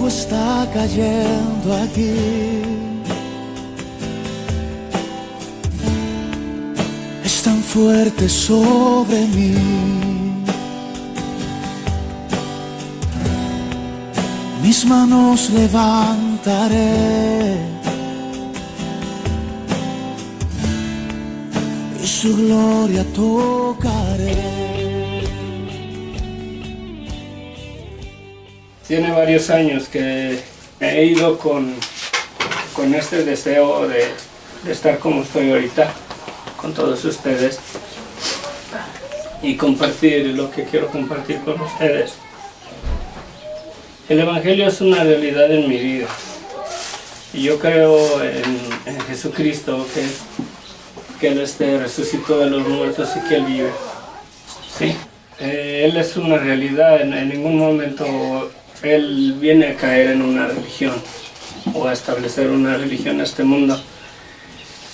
Algo está cayendo aquí. Es tan fuerte sobre mí. Mis manos levantaré y su gloria tocaré. Tiene varios años que he ido con este deseo de estar como estoy ahorita, con todos ustedes, y compartir lo que quiero compartir con ustedes. El Evangelio es una realidad en mi vida, y yo creo en Jesucristo, que Él resucitó de los muertos y que Él vive. ¿Sí? Él es una realidad, en ningún momento Él viene a caer en una religión o a establecer una religión en este mundo.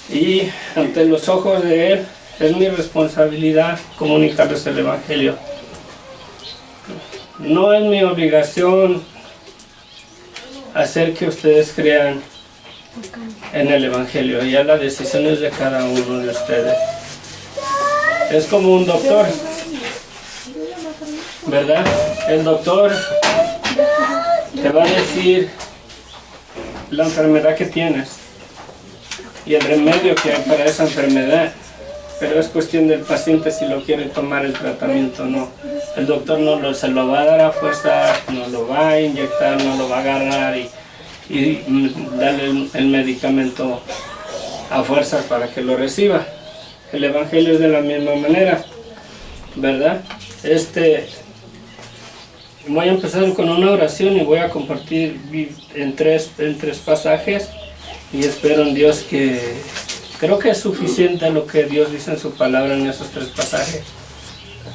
Y ante los ojos de Él es mi responsabilidad comunicarles el Evangelio. No es mi obligación hacer que ustedes crean en el Evangelio, ya la decisión es de cada uno de ustedes. Es como un doctor, ¿verdad? El doctor te va a decir la enfermedad que tienes y el remedio que hay para esa enfermedad, pero es cuestión del paciente si lo quiere tomar el tratamiento o no. El doctor no se lo va a dar a fuerza, no lo va a inyectar, no lo va a agarrar y darle el medicamento a fuerza para que lo reciba. El Evangelio es de la misma manera, ¿verdad? Voy a empezar con una oración y voy a compartir en tres pasajes, y espero en Dios que creo que es suficiente lo que Dios dice en su palabra en esos tres pasajes.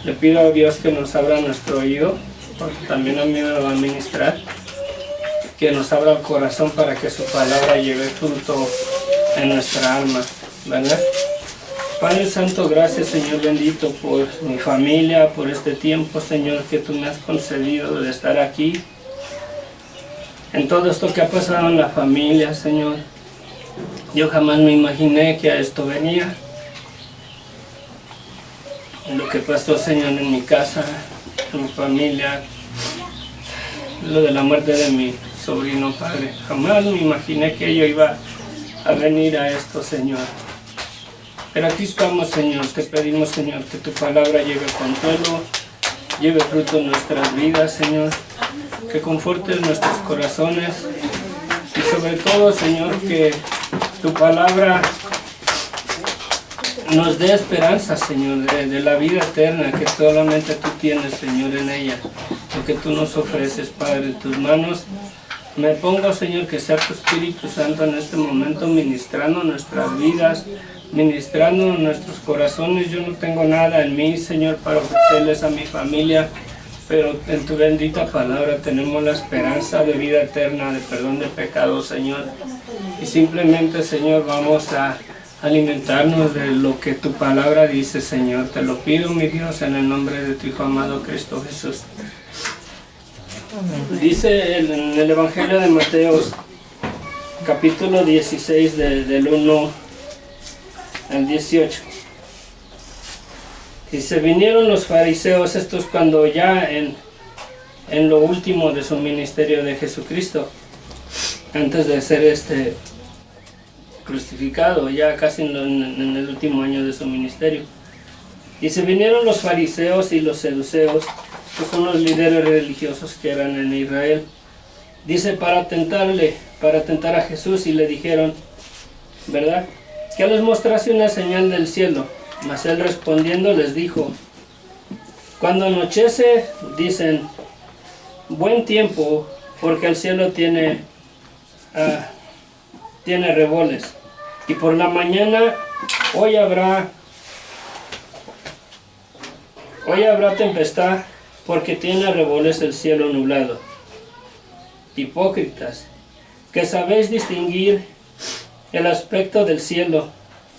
Le pido a Dios que nos abra nuestro oído, porque también a mí me va a ministrar, que nos abra el corazón para que su palabra lleve fruto en nuestra alma, ¿verdad? Padre Santo, gracias, Señor bendito, por mi familia, por este tiempo, Señor, que tú me has concedido de estar aquí. En todo esto que ha pasado en la familia, Señor, yo jamás me imaginé que a esto venía. Lo que pasó, Señor, en mi casa, en mi familia, lo de la muerte de mi sobrino, Padre. Jamás me imaginé que yo iba a venir a esto, Señor. Pero aquí estamos, Señor. Te pedimos, Señor, que tu palabra lleve consuelo, lleve fruto en nuestras vidas, Señor. Que confortes nuestros corazones. Y sobre todo, Señor, que tu palabra nos dé esperanza, Señor, de la vida eterna que solamente tú tienes, Señor, en ella. Lo que tú nos ofreces, Padre, en tus manos. Me pongo, Señor, que sea tu Espíritu Santo en este momento ministrando nuestras vidas, ministrando nuestros corazones. Yo no tengo nada en mí, Señor, para ofrecerles a mi familia, pero en tu bendita palabra tenemos la esperanza de vida eterna, de perdón de pecados, Señor. Y simplemente, Señor, vamos a alimentarnos de lo que tu palabra dice, Señor. Te lo pido, mi Dios, en el nombre de tu Hijo amado Cristo Jesús. Dice en el Evangelio de Mateo, capítulo 16, del 1 al 18. Dice, vinieron los fariseos, estos cuando ya en lo último de su ministerio de Jesucristo, antes de ser crucificado, ya casi en el último año de su ministerio. Dice, vinieron los fariseos y los saduceos, estos son los líderes religiosos que eran en Israel. Dice, para tentar a Jesús, y le dijeron, ¿verdad?, que les mostrase una señal del cielo. Mas él respondiendo les dijo, cuando anochece, dicen, buen tiempo, porque el cielo tiene revoles. Y por la mañana, hoy habrá tempestad, porque tiene revoles el cielo nublado. Hipócritas, que sabéis distinguir el aspecto del cielo,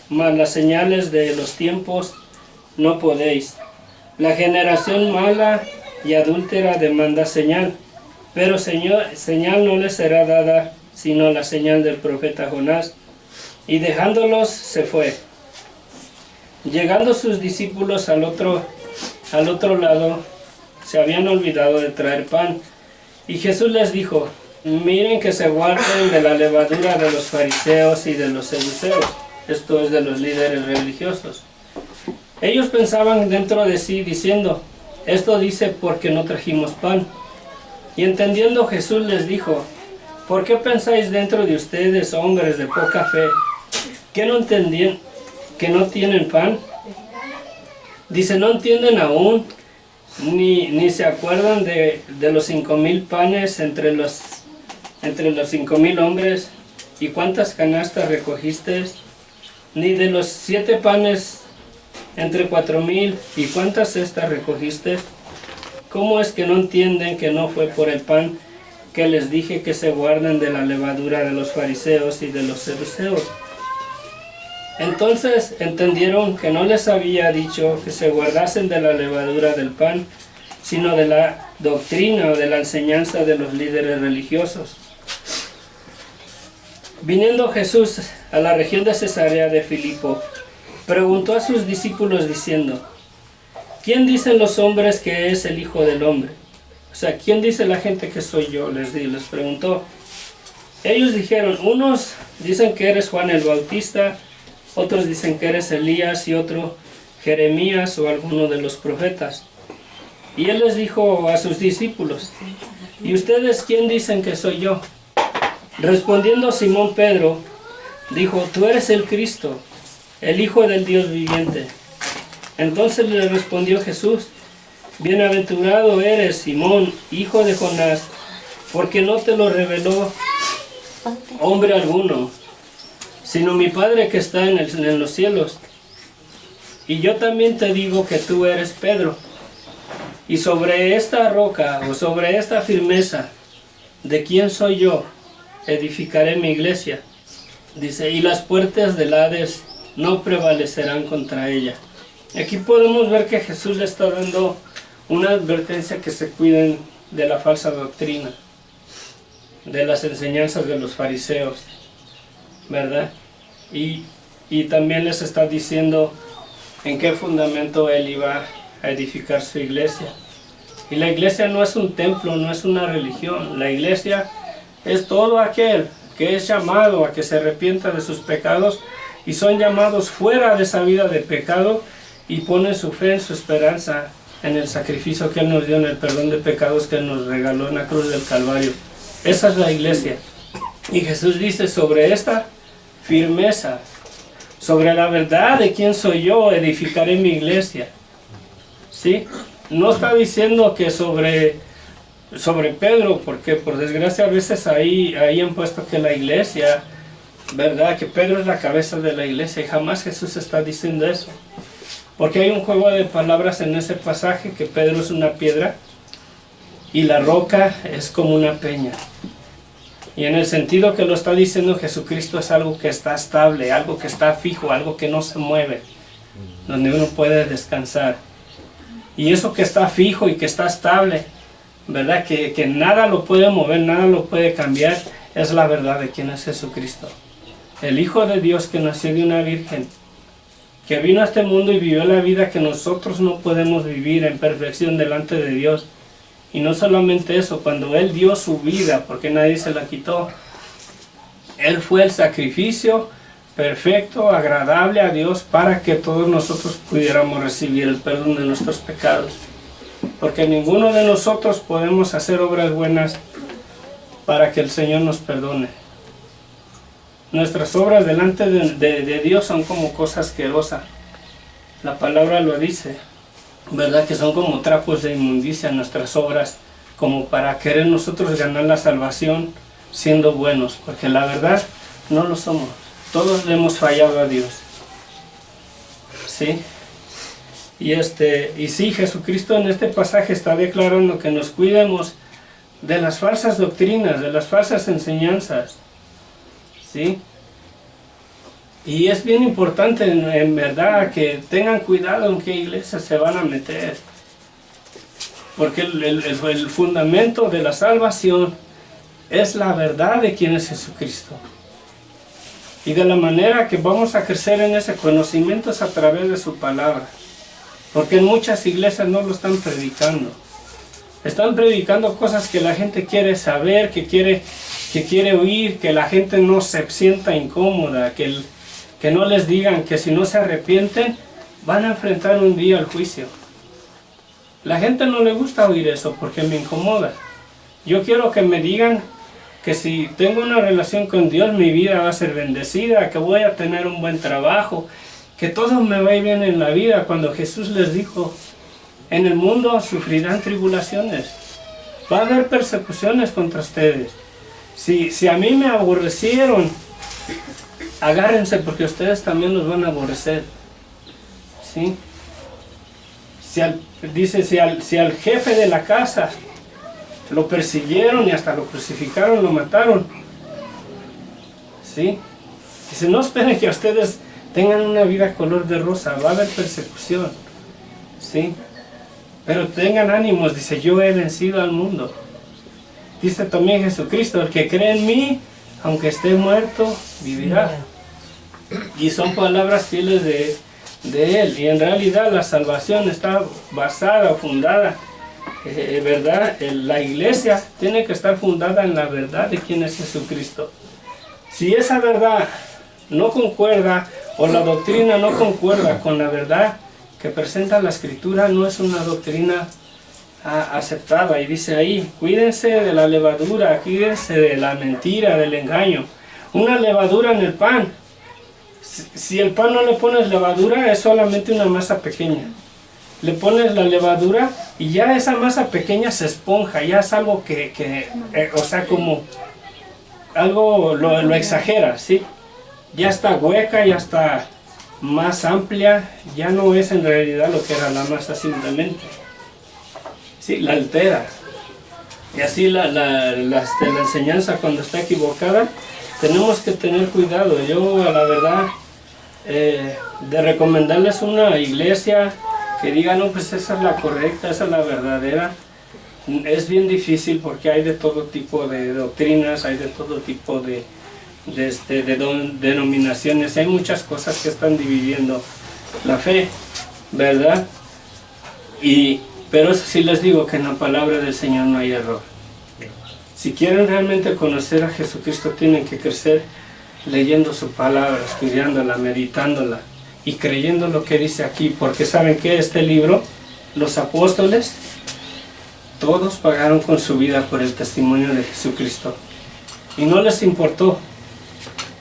mas las señales de los tiempos no podéis. La generación mala y adúltera demanda señal, Pero señal no les será dada, sino la señal del profeta Jonás. Y dejándolos se fue. Llegando sus discípulos al otro lado, se habían olvidado de traer pan. Y Jesús les dijo: miren que se guarden de la levadura de los fariseos y de los saduceos, esto es, de los líderes religiosos. Ellos pensaban dentro de sí, diciendo: esto dice porque no trajimos pan. Y entendiendo Jesús les dijo: ¿por qué pensáis dentro de ustedes, hombres de poca fe, que no entendían, que no tienen pan? Dice: ¿no entienden aún, ni se acuerdan de los 5,000 panes entre los 5,000 hombres? ¿Y cuántas canastas recogisteis? Ni de los 7 panes entre 4,000, ¿y cuántas cestas recogisteis? ¿Cómo es que no entienden que no fue por el pan que les dije que se guarden de la levadura de los fariseos y de los saduceos? Entonces entendieron que no les había dicho que se guardasen de la levadura del pan, sino de la doctrina o de la enseñanza de los líderes religiosos. Viniendo Jesús a la región de Cesarea de Filipo, preguntó a sus discípulos diciendo: ¿quién dicen los hombres que es el Hijo del Hombre? O sea, ¿quién dice la gente que soy yo? Les preguntó. Ellos dijeron: unos dicen que eres Juan el Bautista, otros dicen que eres Elías, y otro Jeremías o alguno de los profetas. Y él les dijo a sus discípulos: ¿y ustedes quién dicen que soy yo? Respondiendo Simón Pedro, dijo: tú eres el Cristo, el Hijo del Dios viviente. Entonces le respondió Jesús: bienaventurado eres, Simón, hijo de Jonás, porque no te lo reveló hombre alguno, sino mi Padre que está en los cielos. Y yo también te digo que tú eres Pedro, y sobre esta roca o sobre esta firmeza, ¿de quién soy yo?, edificaré mi iglesia. Dice: y las puertas del Hades no prevalecerán contra ella. Aquí podemos ver que Jesús le está dando una advertencia que se cuiden de la falsa doctrina, de las enseñanzas de los fariseos, ¿verdad? Y también les está diciendo en qué fundamento él iba a edificar su iglesia. Y la iglesia no es un templo, no es una religión. La iglesia es todo aquel que es llamado a que se arrepienta de sus pecados y son llamados fuera de esa vida de pecado y ponen su fe en su esperanza en el sacrificio que Él nos dio, en el perdón de pecados que Él nos regaló en la cruz del Calvario. Esa es la iglesia. Y Jesús dice: sobre esta firmeza, sobre la verdad de quién soy yo, edificaré mi iglesia. ¿Sí? No está diciendo que sobre Pedro, porque por desgracia a veces ahí han puesto que la iglesia, ¿verdad?, que Pedro es la cabeza de la iglesia, y jamás Jesús está diciendo eso. Porque hay un juego de palabras en ese pasaje, que Pedro es una piedra y la roca es como una peña. Y en el sentido que lo está diciendo, Jesucristo es algo que está estable, algo que está fijo, algo que no se mueve, donde uno puede descansar. Y eso que está fijo y que está estable, ¿verdad?, que nada lo puede mover, nada lo puede cambiar, es la verdad de quién es Jesucristo. El Hijo de Dios que nació de una virgen, que vino a este mundo y vivió la vida que nosotros no podemos vivir en perfección delante de Dios. Y no solamente eso, cuando Él dio su vida, porque nadie se la quitó, Él fue el sacrificio perfecto, agradable a Dios, para que todos nosotros pudiéramos recibir el perdón de nuestros pecados. Porque ninguno de nosotros podemos hacer obras buenas para que el Señor nos perdone. Nuestras obras delante de Dios son como cosa asquerosa. La palabra lo dice, ¿verdad?, que son como trapos de inmundicia nuestras obras, como para querer nosotros ganar la salvación siendo buenos, porque la verdad no lo somos. Todos le hemos fallado a Dios. ¿Sí? Y sí, Jesucristo en este pasaje está declarando que nos cuidemos de las falsas doctrinas, de las falsas enseñanzas. ¿Sí? Y es bien importante en verdad que tengan cuidado en qué iglesia se van a meter. porque el fundamento de la salvación es la verdad de quién es Jesucristo. Y de la manera que vamos a crecer en ese conocimiento es a través de su palabra. Porque en muchas iglesias no lo están predicando. Están predicando cosas que la gente quiere saber, que quiere oír, que la gente no se sienta incómoda, que no les digan que si no se arrepienten van a enfrentar un día el juicio. La gente no le gusta oír eso porque me incomoda. Yo quiero que me digan que si tengo una relación con Dios, mi vida va a ser bendecida, que voy a tener un buen trabajo, que todo me va a ir bien en la vida. Cuando Jesús les dijo, en el mundo sufrirán tribulaciones, va a haber persecuciones contra ustedes. Si a mí me aborrecieron, agárrense porque ustedes también los van a aborrecer. ¿Sí? Dice, si al jefe de la casa lo persiguieron y hasta lo crucificaron, lo mataron. ¿Sí? Dice, no esperen que ustedes tengan una vida color de rosa, va a haber persecución. ¿Sí? Pero tengan ánimos, dice, yo he vencido al mundo. Dice también Jesucristo, el que cree en mí, aunque esté muerto, vivirá. Y son palabras fieles de Él. Y en realidad la salvación está basada o fundada, ¿verdad? La iglesia tiene que estar fundada en la verdad de quién es Jesucristo. Si esa verdad no concuerda o la doctrina no concuerda con la verdad que presenta la Escritura, no es una doctrina aceptada. Y dice ahí, cuídense de la levadura, cuídense de la mentira, del engaño. Una levadura en el pan. Si el pan no le pones levadura, es solamente una masa pequeña. Le pones la levadura y ya esa masa pequeña se esponja, ya es algo o sea, como algo lo exagera, ¿sí? Ya está hueca, ya está más amplia, ya no es en realidad lo que era la masa simplemente. Sí, la altera. Y así la enseñanza cuando está equivocada, tenemos que tener cuidado. Yo, a la verdad, de recomendarles una iglesia que diga, no, pues esa es la correcta, esa es la verdadera, es bien difícil porque hay de todo tipo de doctrinas, hay de todo tipo de denominaciones, hay muchas cosas que están dividiendo la fe, ¿verdad? Pero eso sí les digo que en la palabra del Señor no hay error. Si quieren realmente conocer a Jesucristo, tienen que crecer leyendo su palabra, estudiándola, meditándola y creyendo lo que dice aquí, porque saben que este libro, los apóstoles, todos pagaron con su vida por el testimonio de Jesucristo. Y no les importó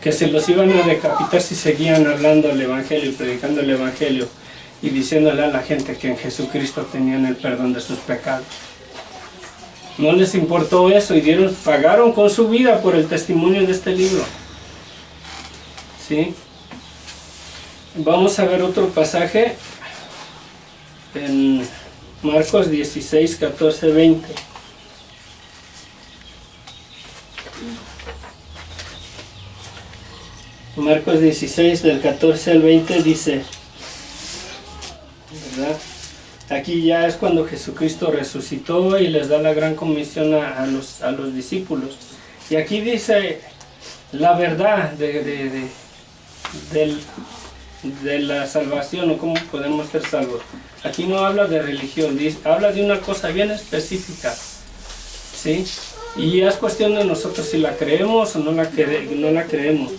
que se los iban a decapitar si seguían hablando el Evangelio, predicando el Evangelio y diciéndole a la gente que en Jesucristo tenían el perdón de sus pecados. No les importó eso y pagaron con su vida por el testimonio de este libro. ¿Sí? Vamos a ver otro pasaje en Marcos 16, 14, 20. Marcos 16, del 14 al 20 dice, ¿verdad? Aquí ya es cuando Jesucristo resucitó y les da la gran comisión a los discípulos. Y aquí dice la verdad de la salvación o cómo podemos ser salvos. Aquí no habla de religión, habla de una cosa bien específica, ¿sí? Y es cuestión de nosotros si la creemos o no la creemos.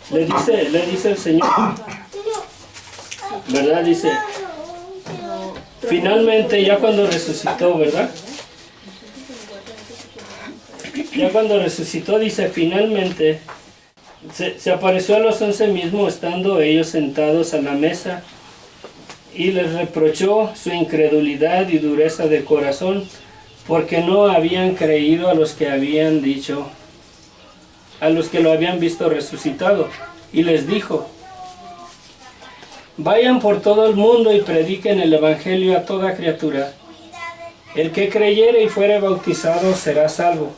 Le dice el Señor, ¿verdad? Dice, finalmente ya cuando resucitó, ¿verdad? Ya cuando resucitó, dice, finalmente se apareció a los 11 mismos, estando ellos sentados a la mesa, y les reprochó su incredulidad y dureza de corazón, porque no habían creído a los que habían dicho, a los que lo habían visto resucitado. Y les dijo, vayan por todo el mundo y prediquen el Evangelio a toda criatura. El que creyere y fuere bautizado será salvo,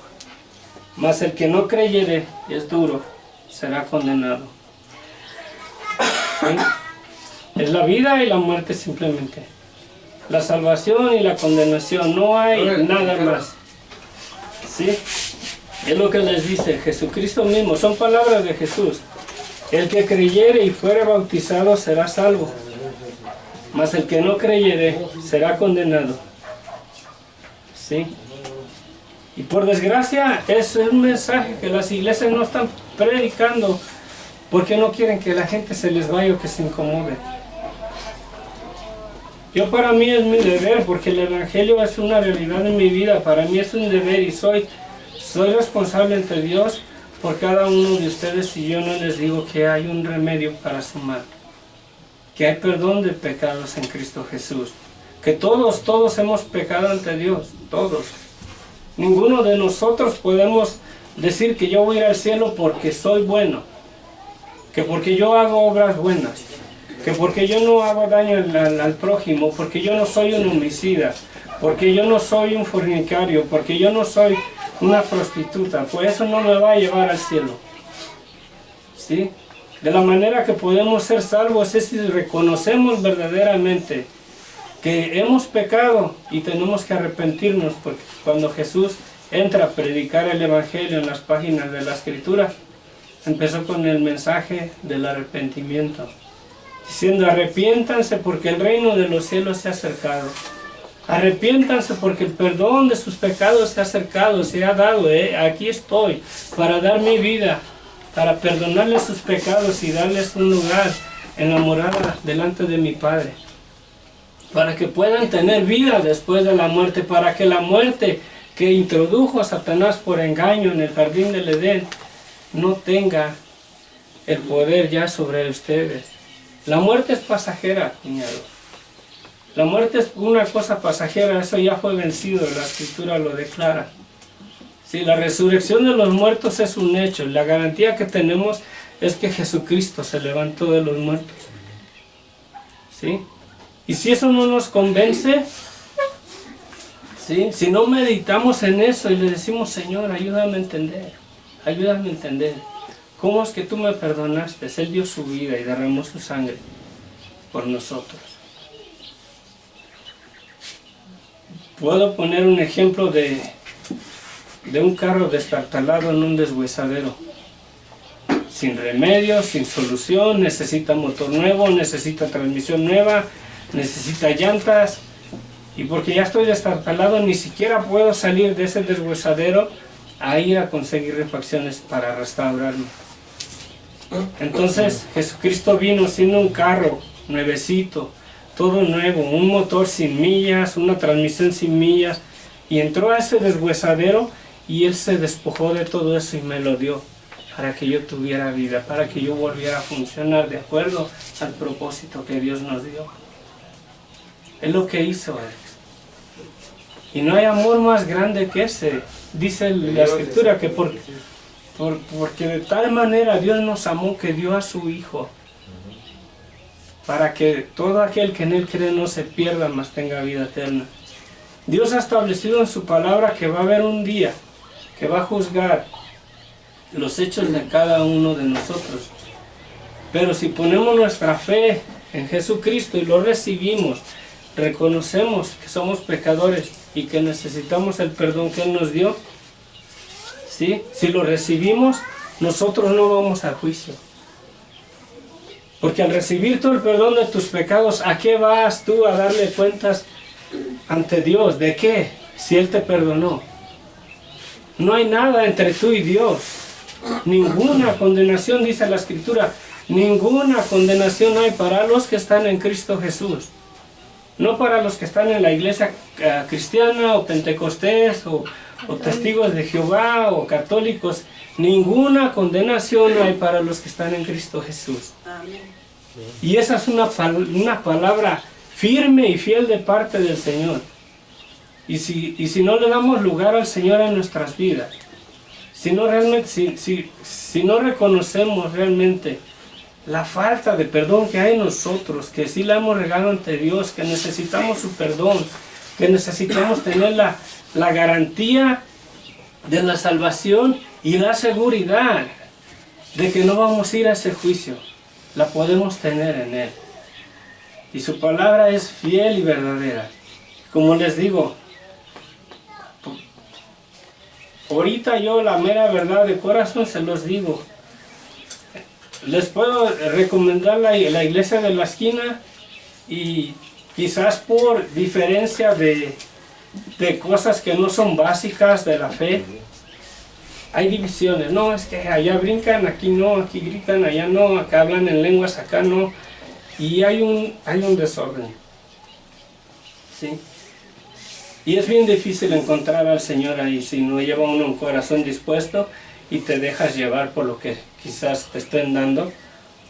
mas el que no creyere es duro, será condenado. ¿Sí? Es la vida y la muerte simplemente. La salvación y la condenación, no hay nada más. ¿Sí? Es lo que les dice Jesucristo mismo, son palabras de Jesús. El que creyere y fuere bautizado será salvo, mas el que no creyere será condenado. ¿Sí? Y por desgracia es un mensaje que las iglesias no están predicando porque no quieren que la gente se les vaya o que se incomode. Yo, para mí es mi deber, porque el evangelio es una realidad en mi vida, para mí es un deber y soy responsable ante Dios por cada uno de ustedes, y yo no les digo que hay un remedio para su mal, que hay perdón de pecados en Cristo Jesús, que todos hemos pecado ante Dios, todos. Ninguno de nosotros podemos decir que yo voy a ir al cielo porque soy bueno, que porque yo hago obras buenas, que porque yo no hago daño al prójimo, porque yo no soy un homicida, porque yo no soy un fornicario, porque yo no soy una prostituta, pues eso no me va a llevar al cielo. ¿Sí? De la manera que podemos ser salvos es si reconocemos verdaderamente que hemos pecado y tenemos que arrepentirnos, porque cuando Jesús entra a predicar el evangelio en las páginas de la Escritura, empezó con el mensaje del arrepentimiento, diciendo: arrepiéntanse porque el reino de los cielos se ha acercado. Arrepiéntanse porque el perdón de sus pecados se ha acercado, se ha dado. Aquí estoy para dar mi vida, para perdonarles sus pecados y darles un lugar en la morada delante de mi Padre, para que puedan tener vida después de la muerte, para que la muerte que introdujo a Satanás por engaño en el jardín del Edén no tenga el poder ya sobre ustedes. La muerte es pasajera, cuñado. La muerte es una cosa pasajera, eso ya fue vencido, la Escritura lo declara. Sí, la resurrección de los muertos es un hecho, la garantía que tenemos es que Jesucristo se levantó de los muertos. ¿Sí? Y si eso no nos convence, ¿sí?, si no meditamos en eso y le decimos: Señor, ayúdame a entender, ¿cómo es que tú me perdonaste? Él dio su vida y derramó su sangre por nosotros. Puedo poner un ejemplo de un carro destartalado en un deshuesadero, sin remedio, sin solución, necesita motor nuevo, necesita transmisión nueva, necesita llantas, y porque ya estoy destartalado ni siquiera puedo salir de ese deshuesadero a ir a conseguir refacciones para restaurarlo. Entonces Jesucristo vino siendo un carro nuevecito, todo nuevo, un motor sin millas, una transmisión sin millas, y entró a ese deshuesadero y Él se despojó de todo eso y me lo dio para que yo tuviera vida, para que yo volviera a funcionar de acuerdo al propósito que Dios nos dio. Es lo que hizo Él. Y no hay amor más grande que ese. Dice la Escritura que porque de tal manera Dios nos amó que dio a su Hijo, para que todo aquel que en Él cree no se pierda, mas tenga vida eterna. Dios ha establecido en su palabra que va a haber un día que va a juzgar los hechos de cada uno de nosotros. Pero si ponemos nuestra fe en Jesucristo y lo recibimos, reconocemos que somos pecadores y que necesitamos el perdón que Él nos dio, ¿sí?, si lo recibimos, nosotros no vamos a juicio. Porque al recibir tú el perdón de tus pecados, ¿a qué vas tú a darle cuentas ante Dios? ¿De qué? Si Él te perdonó. No hay nada entre tú y Dios. Ninguna condenación, dice la Escritura. Ninguna condenación hay para los que están en Cristo Jesús. No para los que están en la iglesia cristiana o pentecostés o testigos de Jehová o católicos. Ninguna condenación hay para los que están en Cristo Jesús. Y esa es una palabra firme y fiel de parte del Señor. Y si no le damos lugar al Señor en nuestras vidas, si no reconocemos realmente la falta de perdón que hay en nosotros, que sí la hemos regado ante Dios, que necesitamos su perdón, que necesitamos tener la garantía de la salvación y la seguridad de que no vamos a ir a ese juicio, la podemos tener en Él. Y su palabra es fiel y verdadera. Como les digo, ahorita yo la mera verdad de corazón se los digo. Les puedo recomendar la iglesia de la esquina y quizás por diferencia de cosas que no son básicas de la fe, hay divisiones. No, es que allá brincan, aquí no, aquí gritan, allá no, acá hablan en lenguas, acá no. Y hay un desorden. ¿Sí? Y es bien difícil encontrar al Señor ahí si no lleva uno un corazón dispuesto y te dejas llevar por lo que quizás te estén dando.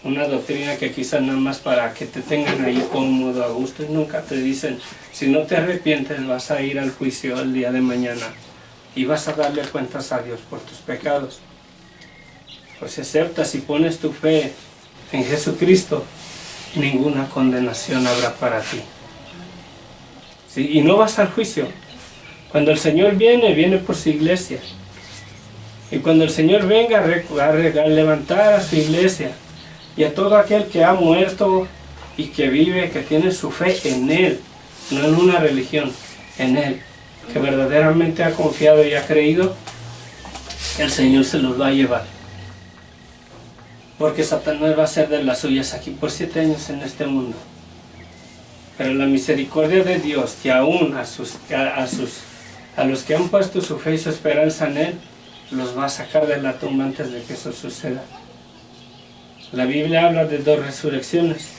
Una doctrina que quizás nada más para que te tengan ahí cómodo, a gusto, y nunca te dicen, si no te arrepientes vas a ir al juicio el día de mañana y vas a darle cuentas a Dios por tus pecados. Pues si aceptas y pones tu fe en Jesucristo, ninguna condenación habrá para ti. ¿Sí? Y no vas al juicio. Cuando el Señor viene por su iglesia. Y cuando el Señor venga a levantar a su iglesia y a todo aquel que ha muerto y que vive, que tiene su fe en Él, no en una religión, en Él, que verdaderamente ha confiado y ha creído, el Señor se los va a llevar. Porque Satanás va a hacer de las suyas aquí por 7 años en este mundo. Pero la misericordia de Dios, que aún a los que han puesto su fe y su esperanza en Él, los va a sacar de la tumba antes de que eso suceda. La Biblia habla de 2 resurrecciones.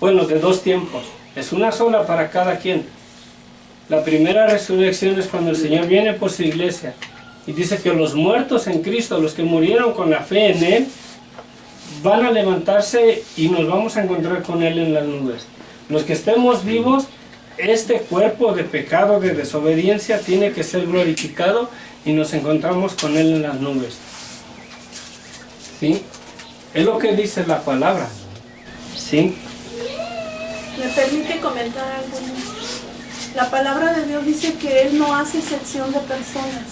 Bueno, de 2 tiempos. Es una sola para cada quien. La primera resurrección es cuando el Señor viene por su iglesia. Y dice que los muertos en Cristo, los que murieron con la fe en Él, van a levantarse y nos vamos a encontrar con Él en las nubes. Los que estemos vivos, este cuerpo de pecado, de desobediencia, tiene que ser glorificado y nos encontramos con Él en las nubes. ¿Sí? Es lo que dice la palabra. ¿Sí? ¿Me permite comentar algo? La palabra de Dios dice que Él no hace excepción de personas.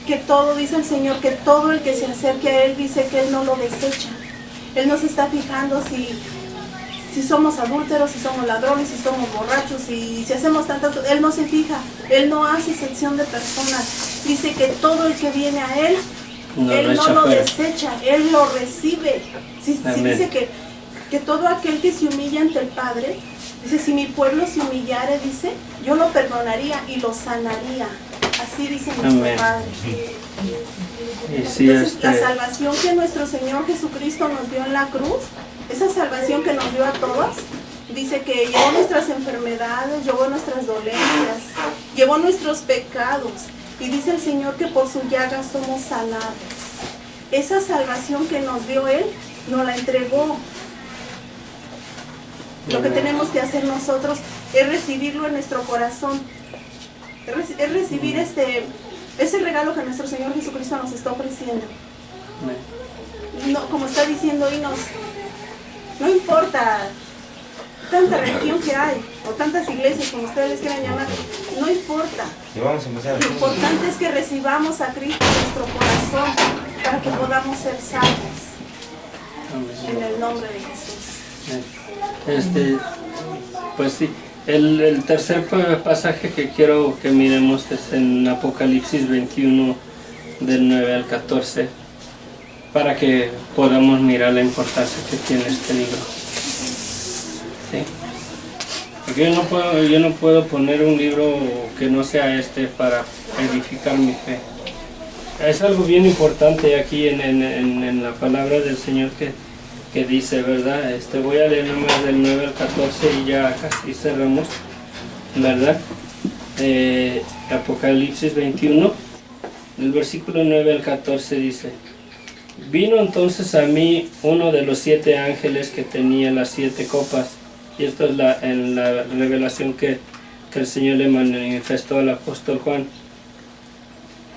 Que todo, dice el Señor, que todo el que se acerque a Él, dice que Él no lo desecha. Él no se está fijando si somos adúlteros, si somos ladrones, si somos borrachos, si hacemos tantas cosas. Él no se fija. Él no hace excepción de personas. Dice que todo el que viene a Él, Él no lo desecha, Él lo recibe. Si dice que todo aquel que se humilla ante el Padre, dice, si mi pueblo se humillare, dice, yo lo perdonaría y lo sanaría. Así dice nuestro Padre. Entonces, la salvación que nuestro Señor Jesucristo nos dio en la cruz, esa salvación que nos dio a todos, dice que llevó nuestras enfermedades, llevó nuestras dolencias, llevó nuestros pecados. Y dice el Señor que por su llaga somos sanados. Esa salvación que nos dio Él, nos la entregó. Lo que tenemos que hacer nosotros es recibirlo en nuestro corazón. Es recibir ese regalo que nuestro Señor Jesucristo nos está ofreciendo. No, como está diciendo Inos, no importa tanta religión que hay, o tantas iglesias como ustedes les quieran llamar, no importa. Lo importante es que recibamos a Cristo en nuestro corazón para que podamos ser salvos. En el nombre de Jesús. Pues sí, el tercer pasaje que quiero que miremos es en Apocalipsis 21, del 9 al 14, para que podamos mirar la importancia que tiene este libro. ¿Sí? Porque yo no puedo poner un libro que no sea para edificar mi fe. Es algo bien importante aquí en la palabra del Señor que dice, ¿verdad? Voy a leer nomás del 9 al 14 y ya casi cerramos, ¿verdad? Apocalipsis 21, del versículo 9 al 14 dice: Vino entonces a mí uno de los 7 ángeles que tenía las 7 copas. Y esto es en la revelación que el Señor le manifestó al apóstol Juan,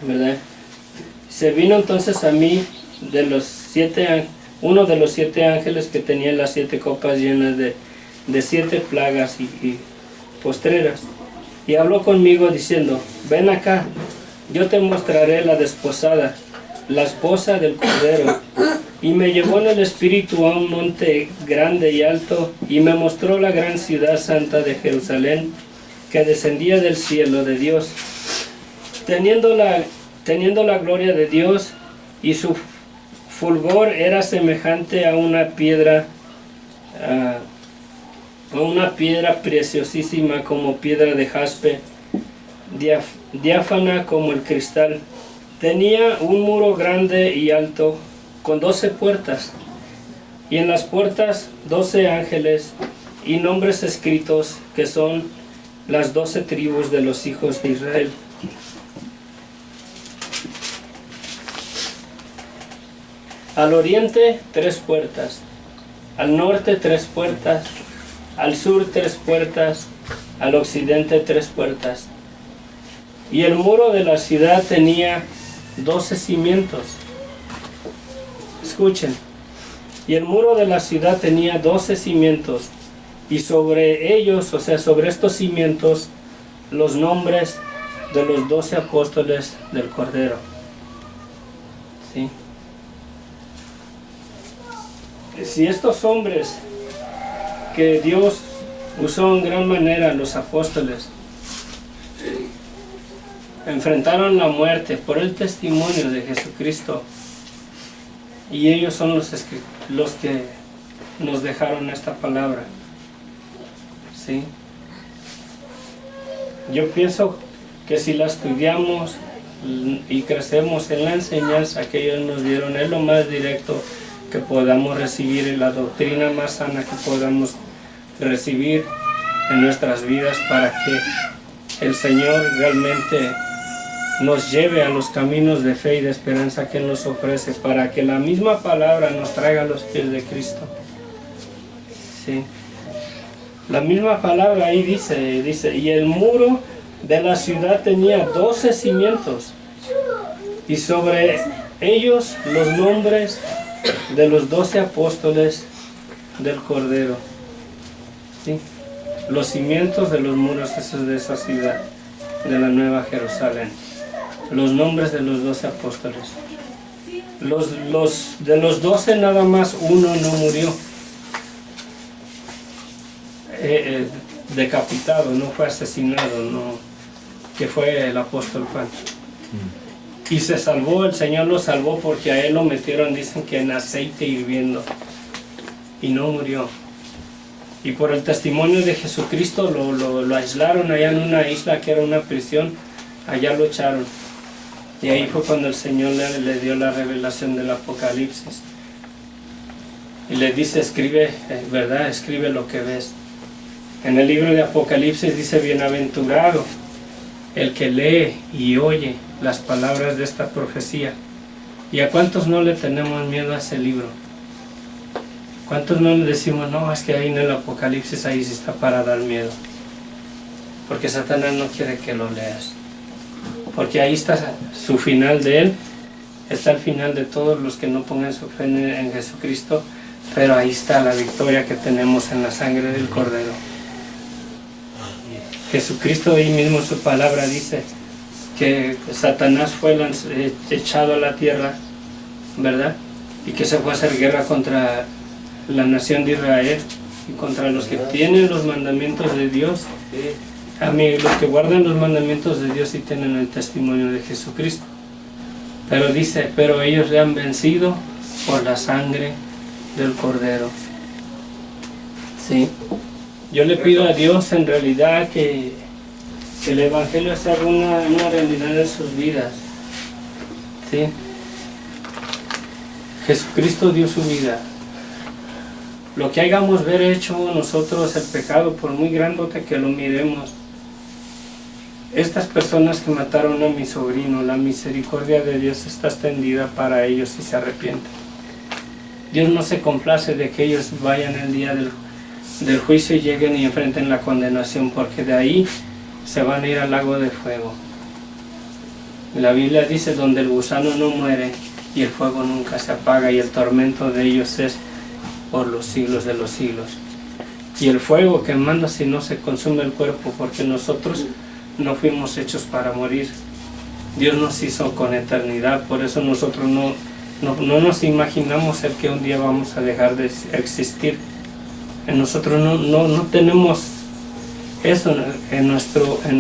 ¿verdad? Se vino entonces a mí uno de los 7 ángeles que tenía las 7 copas llenas de 7 plagas y postreras. Y habló conmigo diciendo: Ven acá, yo te mostraré la desposada, la esposa del Cordero. Y me llevó en el espíritu a un monte grande y alto, y me mostró la gran ciudad santa de Jerusalén, que descendía del cielo de Dios, teniendo la gloria de Dios, y su fulgor era semejante a una piedra preciosísima, como piedra de jaspe, diáfana como el cristal. Tenía un muro grande y alto, con 12 puertas, y en las puertas 12 ángeles, y nombres escritos, que son las 12 tribus de los hijos de Israel. Al oriente 3 puertas, al norte 3 puertas, al sur 3 puertas, al occidente 3 puertas. Y el muro de la ciudad tenía 12 cimientos. Escuchen. Y el muro de la ciudad tenía 12 cimientos, y sobre ellos, o sea, sobre estos cimientos, los nombres de los 12 apóstoles del Cordero. ¿Sí? Si estos hombres que Dios usó en gran manera, los apóstoles, enfrentaron la muerte por el testimonio de Jesucristo, y ellos son los que nos dejaron esta palabra. ¿Sí? Yo pienso que si la estudiamos y crecemos en la enseñanza que ellos nos dieron, es lo más directo que podamos recibir, y la doctrina más sana que podamos recibir en nuestras vidas, para que el Señor realmente nos lleve a los caminos de fe y de esperanza que Él nos ofrece, para que la misma palabra nos traiga a los pies de Cristo. ¿Sí? La misma palabra ahí dice, y el muro de la ciudad tenía 12 cimientos, y sobre ellos los nombres de los 12 apóstoles del Cordero. ¿Sí? Los cimientos de los muros de esa ciudad, de la Nueva Jerusalén. Los nombres de los 12 apóstoles. De los 12 nada más uno no murió decapitado, no fue asesinado, no, que fue el apóstol Juan. Y se salvó, el Señor lo salvó, porque a él lo metieron, dicen que en aceite hirviendo, y no murió. Y por el testimonio de Jesucristo lo aislaron allá en una isla que era una prisión, allá lo echaron. Y ahí fue cuando el Señor le dio la revelación del Apocalipsis. Y le dice, escribe, ¿verdad? Escribe lo que ves. En el libro de Apocalipsis dice, bienaventurado el que lee y oye las palabras de esta profecía. ¿Y a cuántos no le tenemos miedo a ese libro? ¿Cuántos no le decimos, no, es que ahí en el Apocalipsis ahí sí está para dar miedo? Porque Satanás no quiere que lo leas. Porque ahí está su final de él, está el final de todos los que no pongan su fe en Jesucristo, pero ahí está la victoria que tenemos en la sangre del Cordero. Jesucristo ahí mismo en su palabra dice que Satanás fue echado a la tierra, ¿verdad? Y que se fue a hacer guerra contra la nación de Israel y contra los que tienen los mandamientos de Dios. A mí, los que guardan los mandamientos de Dios y tienen el testimonio de Jesucristo. Pero dice, pero ellos le han vencido por la sangre del Cordero. Sí. Yo le pido a Dios en realidad que el Evangelio sea una realidad en sus vidas. Sí. Jesucristo dio su vida. Lo que hayamos ver hecho nosotros, el pecado, por muy grandote que lo miremos, estas personas que mataron a mi sobrino, la misericordia de Dios está extendida para ellos si se arrepienten. Dios no se complace de que ellos vayan el día del juicio y lleguen y enfrenten la condenación, porque de ahí se van a ir al lago de fuego. La Biblia dice, donde el gusano no muere y el fuego nunca se apaga, y el tormento de ellos es por los siglos de los siglos. Y el fuego quemando si no se consume el cuerpo, porque nosotros no fuimos hechos para morir. Dios nos hizo con eternidad, por eso nosotros no nos imaginamos el que un día vamos a dejar de existir. En nosotros no tenemos eso en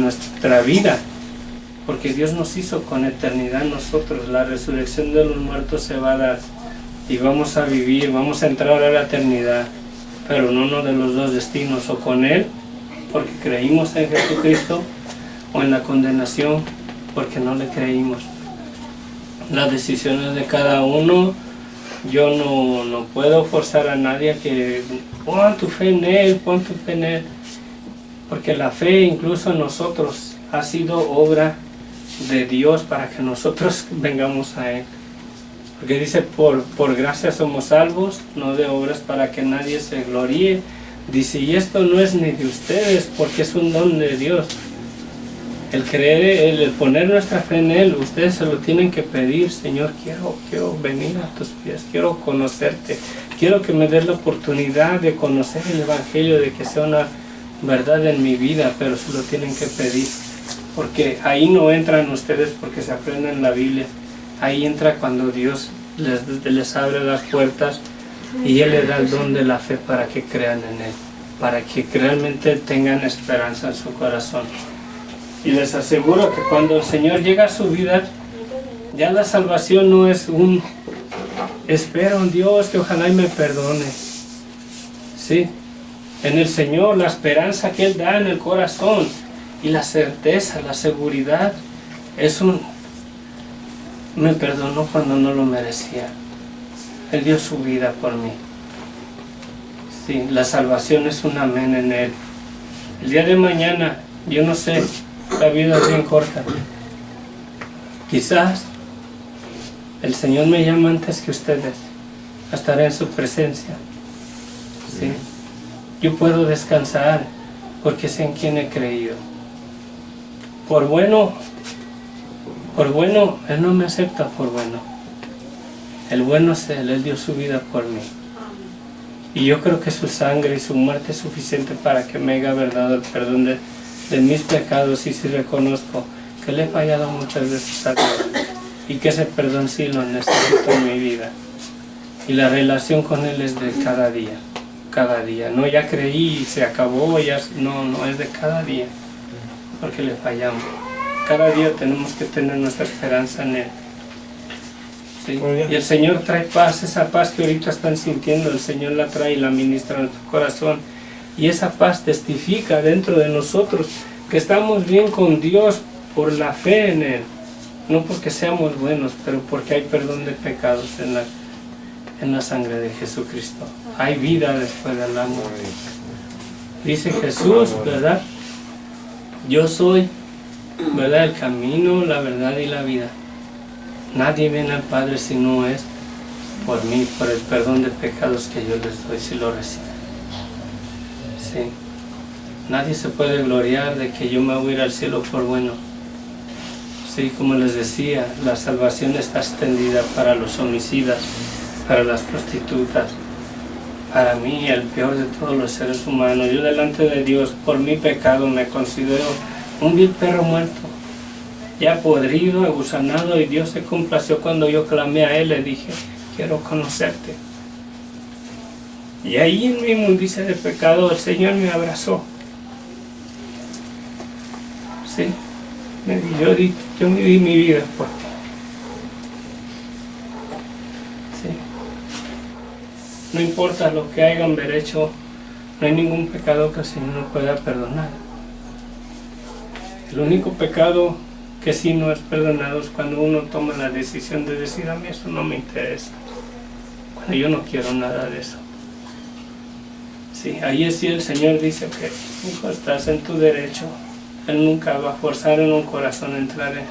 nuestra vida, porque Dios nos hizo con eternidad nosotros. La resurrección de los muertos se va a dar y vamos a vivir, vamos a entrar a la eternidad, pero no uno de los dos destinos, o con Él porque creímos en Jesucristo, o en la condenación porque no le creímos. Las decisiones de cada uno. Yo no puedo forzar a nadie a que pon tu fe en Él, pon tu fe en Él, porque la fe incluso en nosotros ha sido obra de Dios para que nosotros vengamos a Él. Porque dice, por gracia somos salvos, no de obras para que nadie se gloríe. Dice, y esto no es ni de ustedes, porque es un don de Dios. El creer, el poner nuestra fe en Él, ustedes se lo tienen que pedir. Señor, quiero venir a tus pies, quiero conocerte, quiero que me des la oportunidad de conocer el Evangelio, de que sea una verdad en mi vida, pero se lo tienen que pedir. Porque ahí no entran ustedes porque se aprenden la Biblia, ahí entra cuando Dios les abre las puertas y Él les da el don de la fe para que crean en Él, para que realmente tengan esperanza en su corazón. Y les aseguro que cuando el Señor llega a su vida, ya la salvación no es espero en Dios que ojalá y me perdone. Sí, en el Señor la esperanza que Él da en el corazón y la certeza, la seguridad, me perdonó cuando no lo merecía. Él dio su vida por mí. Sí, la salvación es un amén en Él. El día de mañana, yo no sé, la vida es bien corta. Quizás el Señor me llama antes que ustedes a estar en su presencia. ¿Sí? Yo puedo descansar porque sé en quién he creído. Por bueno, Él no me acepta por bueno. El bueno es Él dio su vida por mí. Y yo creo que su sangre y su muerte es suficiente para que me haya dado el perdón de mis pecados, y si reconozco que le he fallado muchas veces a Dios y que ese perdón sí lo necesito en mi vida. Y la relación con Él es de cada día. No, ya creí y se acabó, no, es de cada día, porque le fallamos. Cada día tenemos que tener nuestra esperanza en Él. ¿Sí? Y el Señor trae paz, esa paz que ahorita están sintiendo, el Señor la trae y la ministra en tu corazón. Y esa paz testifica dentro de nosotros que estamos bien con Dios por la fe en Él. No porque seamos buenos, pero porque hay perdón de pecados en la sangre de Jesucristo. Hay vida después del amor. Dice Jesús, ¿verdad? Yo soy, ¿verdad?, el camino, la verdad y la vida. Nadie viene al Padre si no es por mí, por el perdón de pecados que yo les doy si lo reciben. Sí. Nadie se puede gloriar de que yo me voy a ir al cielo por bueno. Sí, como les decía, la salvación está extendida para los homicidas, para las prostitutas, para mí, el peor de todos los seres humanos. Yo delante de Dios, por mi pecado, me considero un vil perro muerto, ya podrido, agusanado, y Dios se complació cuando yo clamé a Él, le dije, quiero conocerte. Y ahí en mi inmundicia de pecado el Señor me abrazó. Sí, yo me di mi vida por ti. Sí. No importa lo que hayan hecho, no hay ningún pecado que el Señor no pueda perdonar. El único pecado que sí no es perdonado es cuando uno toma la decisión de decir, a mí eso no me interesa, cuando yo no quiero nada de eso. Sí, ahí es si el Señor dice que, hijo, estás en tu derecho. Él nunca va a forzar en un corazón a entrar en Él.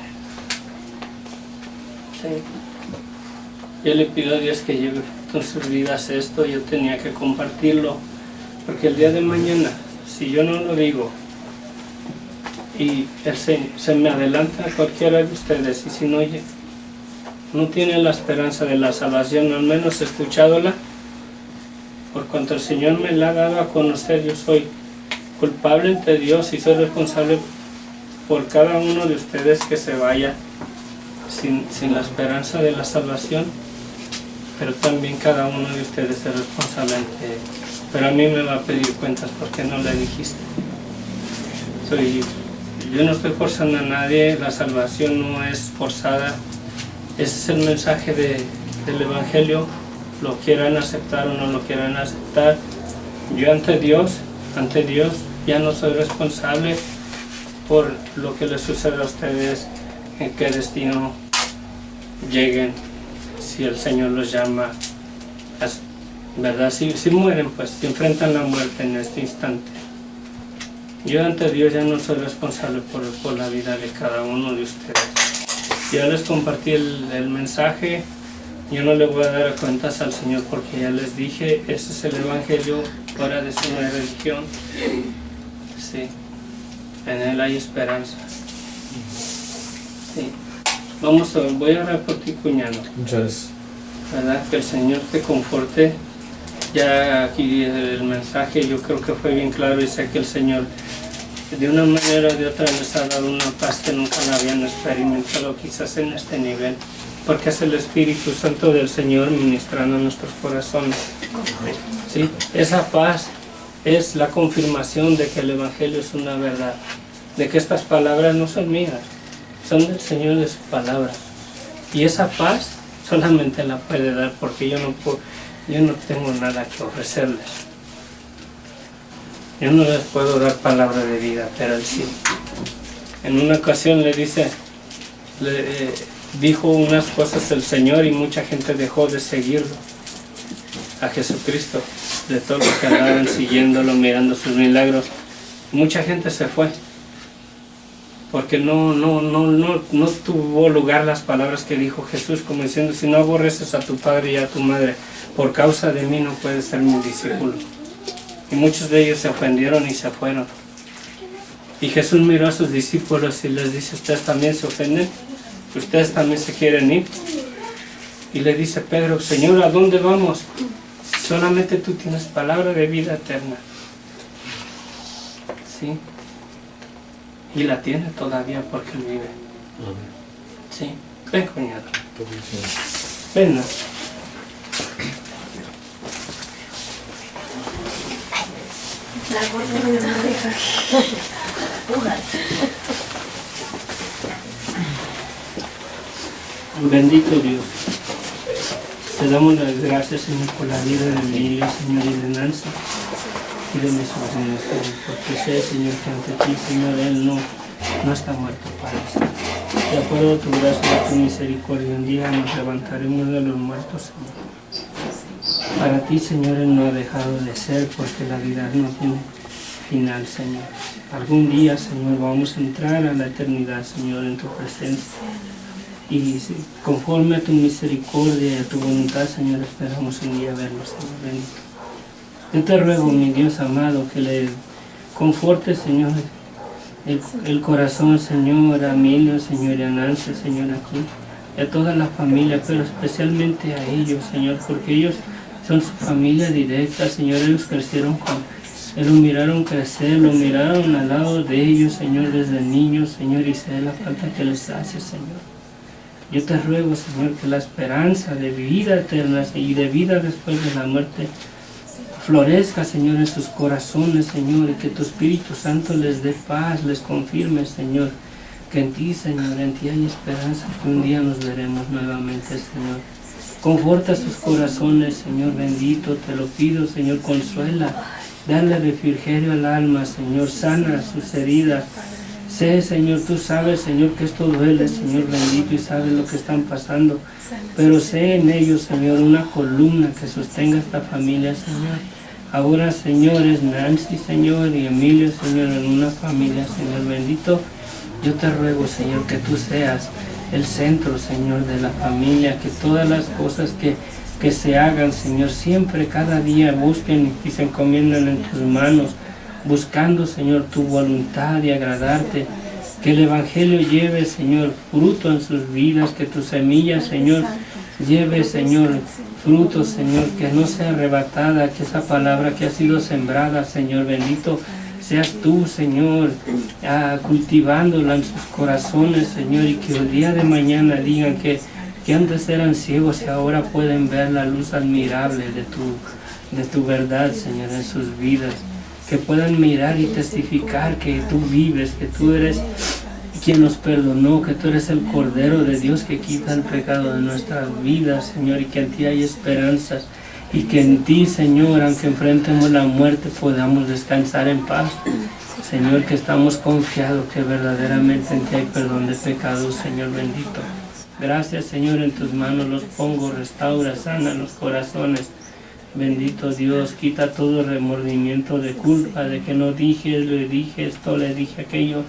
Sí. Yo le pido a Dios que lleve con sus vidas esto. Yo tenía que compartirlo, porque el día de mañana, si yo no lo digo, y se me adelanta a cualquiera de ustedes, y si no tiene la esperanza de la salvación, al menos escuchándola, por cuanto el Señor me la ha dado a conocer, yo soy culpable ante Dios y soy responsable por cada uno de ustedes que se vaya sin la esperanza de la salvación. pero también cada uno de ustedes es responsable ante Él. Pero a mí me va a pedir cuentas porque no le dijiste. Yo no estoy forzando a nadie, la salvación no es forzada. Ese es el mensaje del Evangelio, lo quieran aceptar o no lo quieran aceptar. Yo ante Dios ya no soy responsable por lo que les suceda a ustedes, en qué destino lleguen, si el Señor los llama, ¿verdad? Si mueren, pues, si enfrentan la muerte en este instante. Yo ante Dios ya no soy responsable por la vida de cada uno de ustedes. Ya les compartí el mensaje, yo no le voy a dar cuentas al Señor porque ya les dije, ese es el Evangelio, fuera de su religión. Sí, en Él hay esperanza. Sí. Voy a orar por ti, cuñado. Muchas gracias. ¿Verdad? Que el Señor te conforte. Ya aquí el mensaje yo creo que fue bien claro y sé que el Señor de una manera o de otra les ha dado una paz que nunca la habían experimentado quizás en este nivel, porque es el Espíritu Santo del Señor ministrando en nuestros corazones. ¿Sí? Esa paz es la confirmación de que el Evangelio es una verdad, de que estas palabras no son mías, son del Señor, de su palabra. Y esa paz solamente la puede dar porque yo no tengo nada que ofrecerles. Yo no les puedo dar palabra de vida, pero Él sí. En una ocasión dijo unas cosas el Señor y mucha gente dejó de seguirlo, a Jesucristo, de todos los que andaban siguiéndolo, mirando sus milagros. Mucha gente se fue, porque no tuvo lugar las palabras que dijo Jesús, como diciendo, si no aborreces a tu padre y a tu madre, por causa de mí no puedes ser mi discípulo. Y muchos de ellos se ofendieron y se fueron. Y Jesús miró a sus discípulos y les dice, ¿ustedes también se ofenden? ¿Ustedes también se quieren ir? Y le dice Pedro, Señor, ¿a dónde vamos? Si solamente tú tienes palabra de vida eterna. ¿Sí? Y la tiene todavía porque Él vive. ¿Sí? Ven, cuñado. Ven, ¿no? La gorda me deja. Bendito Dios. Te damos las gracias, Señor, por la vida de Emilio, Señor, y de Nancy, y de mis sobrinos, Señor, porque sé, Señor, que ante ti, Señor, Él no está muerto para eso. De acuerdo a tu gracia y tu misericordia, un día nos levantaremos de los muertos, Señor. Para ti, Señor, Él no ha dejado de ser, porque la vida no tiene final, Señor. Algún día, Señor, vamos a entrar a la eternidad, Señor, en tu presencia. Y conforme a tu misericordia y a tu voluntad, Señor, esperamos un día verlo, Señor bendito. Yo te ruego, mi Dios amado, que le conforte, Señor, el corazón, Señor, a Emilio, Señor, y a Nancy, Señor, aquí, y a toda la familia, pero especialmente a ellos, Señor, porque ellos son su familia directa, Señor. Ellos crecieron lo miraron crecer, lo miraron al lado de ellos, Señor, desde niños, Señor, y sé la falta que les hace, Señor. Yo te ruego, Señor, que la esperanza de vida eterna y de vida después de la muerte florezca, Señor, en sus corazones, Señor, y que tu Espíritu Santo les dé paz, les confirme, Señor, que en ti, Señor, en ti hay esperanza, que un día nos veremos nuevamente, Señor. Conforta sus corazones, Señor bendito, te lo pido, Señor, consuela, dale refrigerio al alma, Señor, sana sus heridas. Sé, Señor, tú sabes, Señor, que esto duele, Señor bendito, y sabes lo que están pasando, pero sé en ellos, Señor, una columna que sostenga esta familia, Señor. Ahora, Señor, es Nancy, Señor, y Emilio, Señor, en una familia, Señor bendito. Yo te ruego, Señor, que tú seas el centro, Señor, de la familia, que todas las cosas que se hagan, Señor, siempre, cada día busquen y se encomiendan en tus manos, buscando, Señor, tu voluntad y agradarte, que el Evangelio lleve, Señor, fruto en sus vidas, que tu semilla, Señor, lleve, Señor, fruto, Señor, que no sea arrebatada, que esa palabra que ha sido sembrada, Señor bendito, seas tú, Señor, cultivándola en sus corazones, Señor, y que el día de mañana digan que que antes eran ciegos y ahora pueden ver la luz admirable de tu verdad, Señor, en sus vidas. Que puedan mirar y testificar que tú vives, que tú eres quien nos perdonó, que tú eres el Cordero de Dios que quita el pecado de nuestras vidas, Señor, y que en ti hay esperanzas. Y que en ti, Señor, aunque enfrentemos la muerte, podamos descansar en paz. Señor, que estamos confiados que verdaderamente en ti hay perdón de pecados, Señor bendito. Gracias, Señor, en tus manos los pongo, restaura, sana los corazones. Bendito Dios, quita todo remordimiento de culpa, de que no dije, le dije esto, le dije aquello,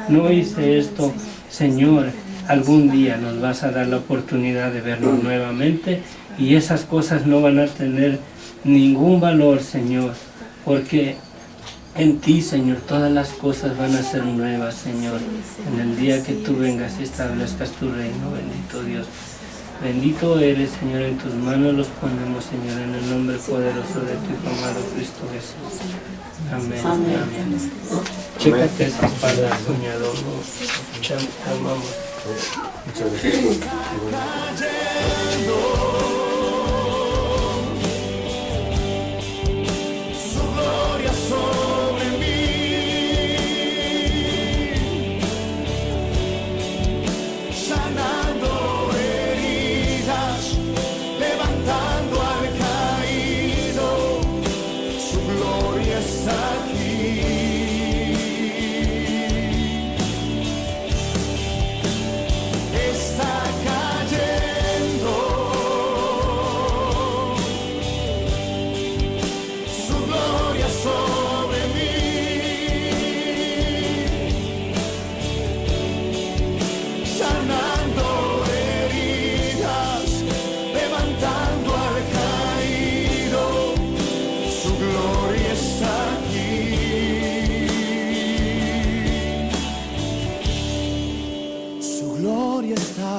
no hice esto. Señor, algún día nos vas a dar la oportunidad de vernos nuevamente y esas cosas no van a tener ningún valor, Señor, porque en ti, Señor, todas las cosas van a ser nuevas, Señor, en el día que tú vengas y establezcas tu reino, bendito Dios. Bendito eres, Señor, en tus manos los ponemos, Señor, en el nombre poderoso de tu Hijo amado Cristo Jesús. Amén. Amén. Chécate esa espalda, soñador. Te amamos. Muchas gracias. Su gloria sobre mí, sanando heridas, levantando al caído, su gloria está aquí. Está cayendo, su gloria sobre mí, sanando heridas, levantando al caído, su gloria está aquí. Su gloria está